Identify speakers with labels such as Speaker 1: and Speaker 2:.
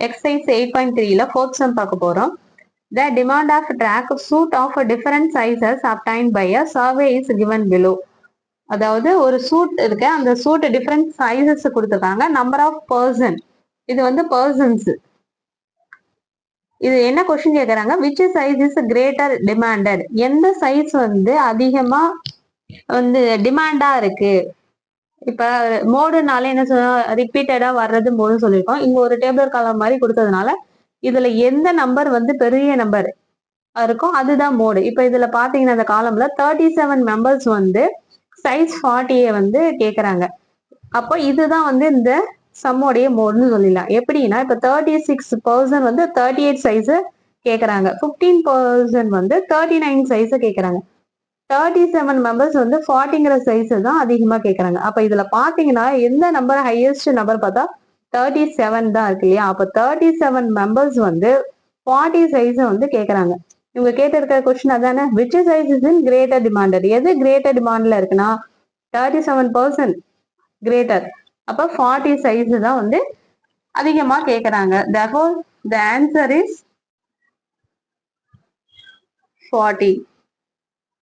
Speaker 1: Exercise 8.3 fourth sum பார்க்க போறோம். The demand of track suit of different sizes obtained by a survey is given below. அதாவது ஒரு suit இருக்கு, அந்த suit different sizes கொடுத்துருக்காங்க. Number of person, இது வந்து பர்சன்ஸ். இது என்ன கொஸ்டின் கேட்கறாங்க, which size is greater demanded, எந்த சைஸ் வந்து அதிகமா வந்து டிமாண்டா இருக்கு. இப்ப மோடுனால என்ன சொல்ல, ரிப்பீட்டடா வர்றது மோடு சொல்லியிருக்கோம். இங்க ஒரு டேபிள் காலம் மாதிரி கொடுத்ததுனால இதுல எந்த நம்பர் வந்து பெரிய நம்பர் இருக்கும் அதுதான் மோடு. இப்ப இதுல பாத்தீங்கன்னா இந்த காலம்ல 37 மெம்பர்ஸ் வந்து சைஸ் 40 வந்து கேக்குறாங்க. அப்போ இதுதான் வந்து இந்த சம்மோடைய மோடுன்னு சொல்லிடலாம். எப்படின்னா இப்ப 36% வந்து 38 சைஸ் கேக்குறாங்க, 15% வந்து 39 சைஸ் கேக்குறாங்க, 37 மெம்பர்ஸ் வந்து 40ங்கிற சைஸ் தான் அதிகமா கேக்குறாங்க. அப்ப இதுல பாத்தீங்கன்னா எந்த நம்பர் ஹையஸ்ட் நம்பர் பார்த்தா 37 தான் இருக்கு இல்லையா. அப்ப 37 மெம்பர்ஸ் வந்து 40 சைஸ் வந்து கேக்குறாங்க. இவங்க கேட்டிருக்கிற கொஸ்டின் அதானே, which size is in greater demanded, எது கிரேட்டர் டிமாண்ட்ல இருக்குன்னா 37% கிரேட்டர். அப்ப 40 சைஸ் தான் வந்து அதிகமா கேக்குறாங்க. therefore the answer is 40.